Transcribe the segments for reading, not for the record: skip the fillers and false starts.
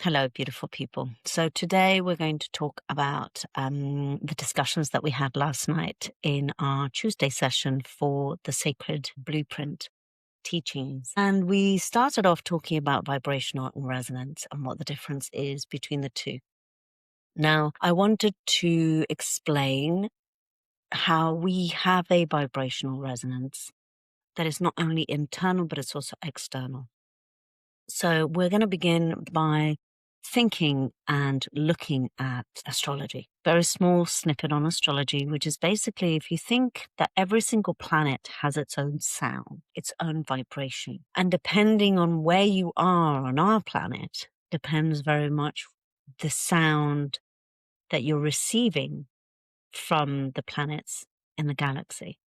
Hello, beautiful people. So today we're going to talk about the discussions that we had last night in our Tuesday session for the Sacred Blueprint teachings. And we started off talking about vibrational and resonance and what the difference is between the two. Now, I wanted to explain how we have a vibrational resonance that is not only internal, but it's also external. So we're going to begin by thinking and looking at astrology. Very small snippet on astrology, which is basically if you think that every single planet has its own sound, its own vibration, and depending on where you are on our planet, depends very much the sound that you're receiving from the planets in the galaxy.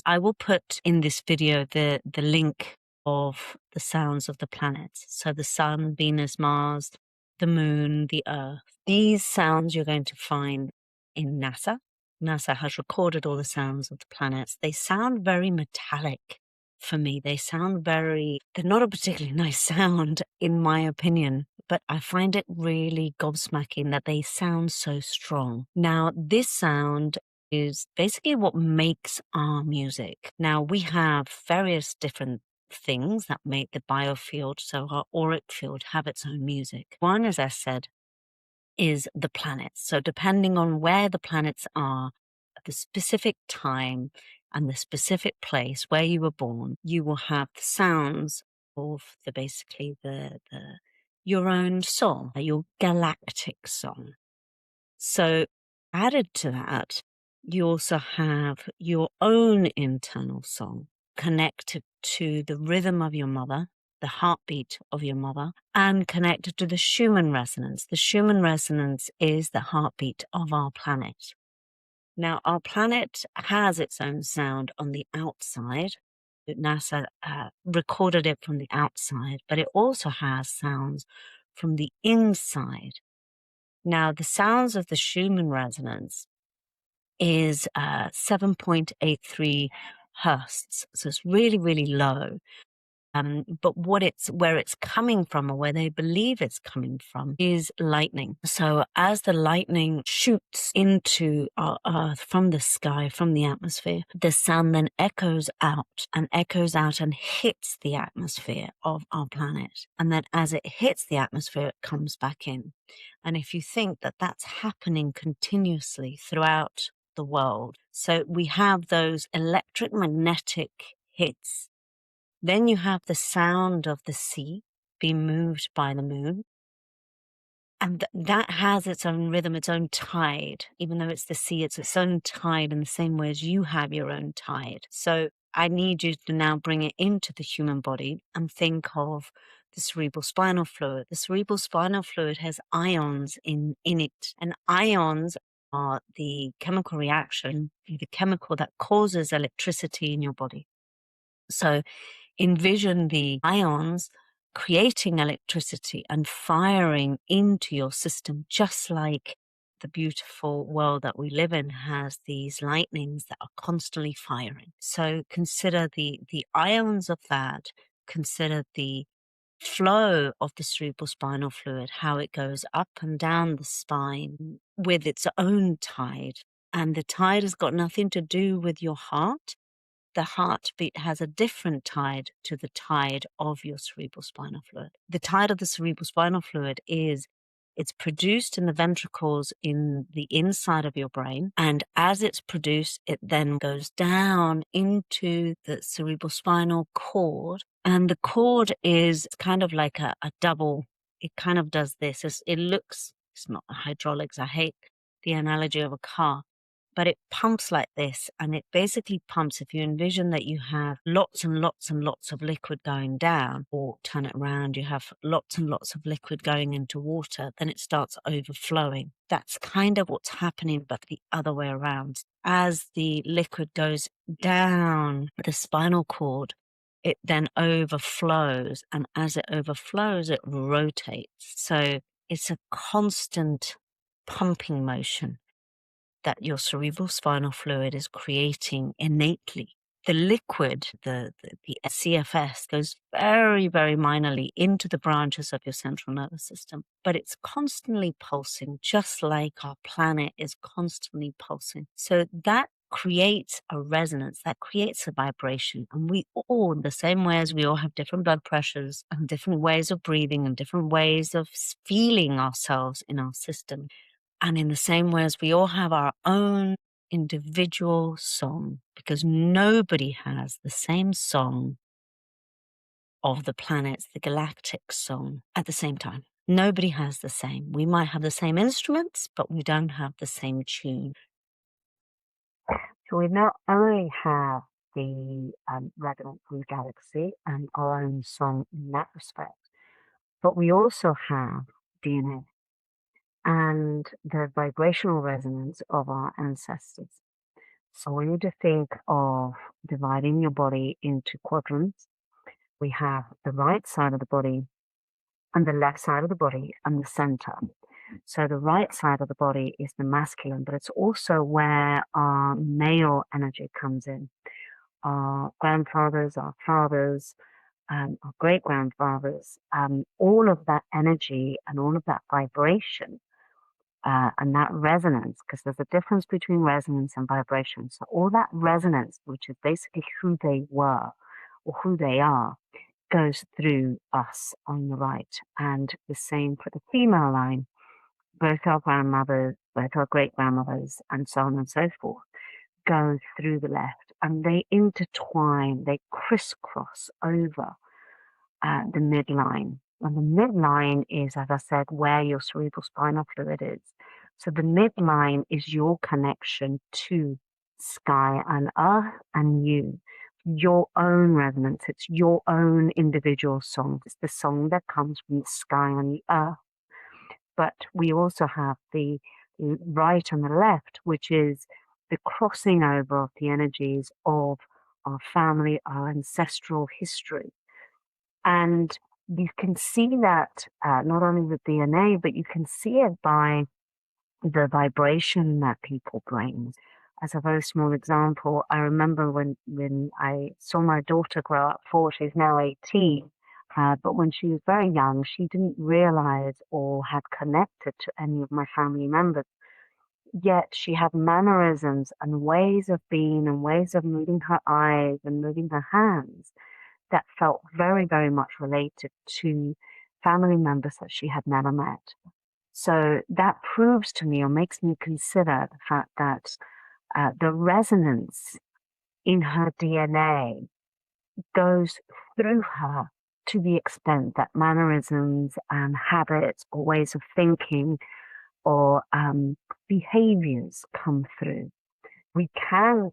I will put in this video the link of the sounds of the planets. So the sun, Venus, Mars, the moon, the earth. These sounds you're going to find in NASA. NASA has recorded all the sounds of the planets. They sound very metallic for me. They're not a particularly nice sound in my opinion, but I find it really gobsmacking that they sound so strong. Now, this sound is basically what makes our music. Now, we have various different things that make the biofield, so our auric field, have its own music. One, as I said, is the planets. So depending on where the planets are at the specific time and the specific place where you were born, you will have the sounds of your own song, your galactic song. So added to that, you also have your own internal song connected to the rhythm of your mother, the heartbeat of your mother, and connected to the Schumann resonance. The Schumann resonance is the heartbeat of our planet. Now, our planet has its own sound on the outside. NASA recorded it from the outside, but it also has sounds from the inside. Now, the sounds of the Schumann resonance is 7.83 hertz. So it's really, really low. But where it's coming from, or where they believe it's coming from, is lightning. So as the lightning shoots into our Earth from the sky, from the atmosphere, the sound then echoes out and hits the atmosphere of our planet. And then as it hits the atmosphere, it comes back in. And if you think that that's happening continuously throughout the world, so we have those electromagnetic hits. Then you have the sound of the sea being moved by the moon. And that has its own rhythm, its own tide. Even though it's the sea, it's its own tide in the same way as you have your own tide. So I need you to now bring it into the human body and think of the cerebral spinal fluid. The cerebral spinal fluid has ions in it. And ions are the chemical reaction, the chemical that causes electricity in your body. So envision the ions creating electricity and firing into your system, just like the beautiful world that we live in has these lightnings that are constantly firing. So consider the ions of that, consider the flow of the cerebral spinal fluid, how it goes up and down the spine with its own tide. And the tide has got nothing to do with your heart. The heartbeat has a different tide to the tide of your cerebral spinal fluid. The tide of the cerebral spinal fluid it's produced in the ventricles in the inside of your brain. And as it's produced, it then goes down into the cerebral spinal cord. And the cord is kind of like a double. It kind of does this. It's not hydraulics. I hate the analogy of a car. But it pumps like this, and it basically pumps. If you envision that you have lots and lots and lots of liquid going down, or turn it around, you have lots and lots of liquid going into water, then it starts overflowing. That's kind of what's happening, but the other way around. As the liquid goes down the spinal cord, it then overflows, and as it overflows, it rotates. So it's a constant pumping motion that your cerebral spinal fluid is creating innately. The liquid, the CFS, goes very, very minorly into the branches of your central nervous system, but it's constantly pulsing, just like our planet is constantly pulsing. So that creates a resonance, that creates a vibration. And we all, in the same way as we all have different blood pressures and different ways of breathing and different ways of feeling ourselves in our system, and in the same way as we all have our own individual song, because nobody has the same song of the planets, the galactic song, at the same time. Nobody has the same. We might have the same instruments, but we don't have the same tune. So we not only have the resonance from the galaxy and our own song in that respect, but we also have DNA and the vibrational resonance of our ancestors. So we need to think of dividing your body into quadrants. We have the right side of the body and the left side of the body and the center. So the right side of the body is the masculine, but it's also where our male energy comes in. Our grandfathers, our fathers, our great grandfathers, all of that energy and all of that vibration and that resonance, because there's a difference between resonance and vibration. So all that resonance, which is basically who they were or who they are, goes through us on the right. And the same for the female line, both our grandmothers, both our great grandmothers, and so on and so forth, go through the left. And they intertwine, they crisscross over the midline. And the midline is, as I said, where your cerebral spinal fluid is. So the midline is your connection to sky and earth and you, your own resonance. It's your own individual song. It's the song that comes from the sky and the earth. But we also have the right and the left, which is the crossing over of the energies of our family, our ancestral history. And you can see that not only with DNA, but you can see it by the vibration that people bring. As a very small example, I remember when I saw my daughter grow up, she's now 18, but when she was very young, she didn't realize or had connected to any of my family members. Yet she had mannerisms and ways of being and ways of moving her eyes and moving her hands that felt very, very much related to family members that she had never met. So that proves to me or makes me consider the fact that the resonance in her DNA goes through her to the extent that mannerisms and habits or ways of thinking or behaviors come through. We can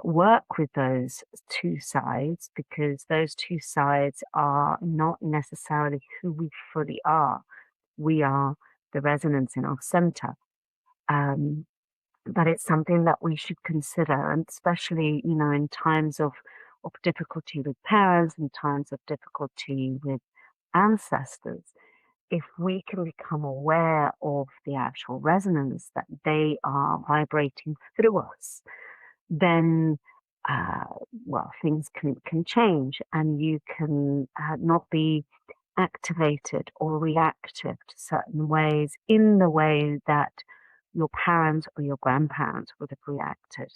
work with those two sides because those two sides are not necessarily who we fully are. We are the resonance in our center. But it's something that we should consider, and especially, in times of difficulty with parents, in times of difficulty with ancestors, if we can become aware of the actual resonance that they are vibrating through us, then, things can change and you can not be activated or reactive to certain ways in the way that your parents or your grandparents would have reacted.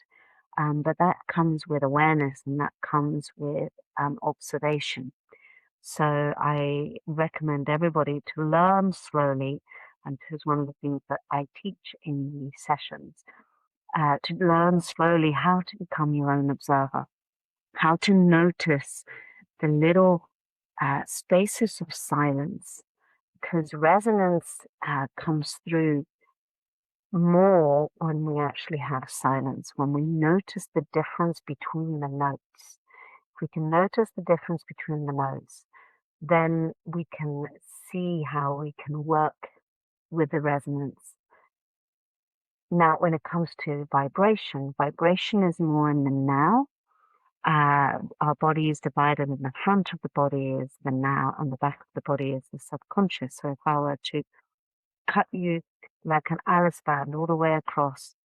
But that comes with awareness and that comes with observation. So I recommend everybody to learn slowly, and this is one of the things that I teach in these sessions, to learn slowly how to become your own observer, how to notice the little spaces of silence, because resonance comes through more when we actually have silence, when we notice the difference between the notes. If we can notice the difference between the notes, then we can see how we can work with the resonance. Now, when it comes to vibration is more in the now. Our body is divided, and the front of the body is the now, and the back of the body is the subconscious. So if I were to cut you like an Alice band all the way across,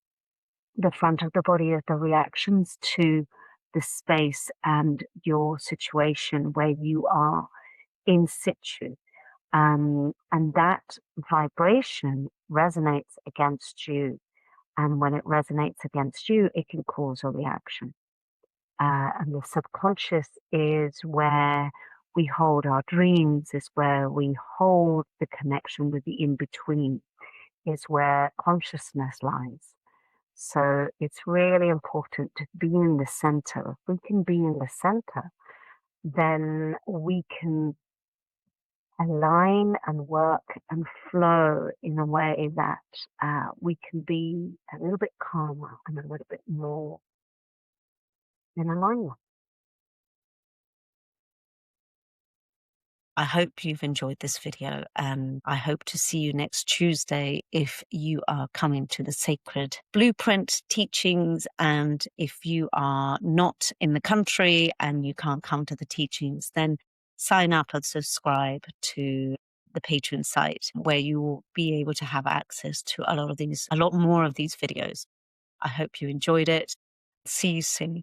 the front of the body is the reactions to the space and your situation where you are in situ. And that vibration resonates against you. And when it resonates against you, it can cause a reaction. And the subconscious is where we hold our dreams, is where we hold the connection with the in between, is where consciousness lies. So it's really important to be in the center. If we can be in the center, then we can align and work and flow in a way that we can be a little bit calmer and a little bit more in alignment. I hope you've enjoyed this video, and I hope to see you next Tuesday if you are coming to the Sacred Blueprint teachings. And if you are not in the country and you can't come to the teachings, then sign up and subscribe to the Patreon site, where you will be able to have access to a lot more of these videos. I hope you enjoyed it. See you soon.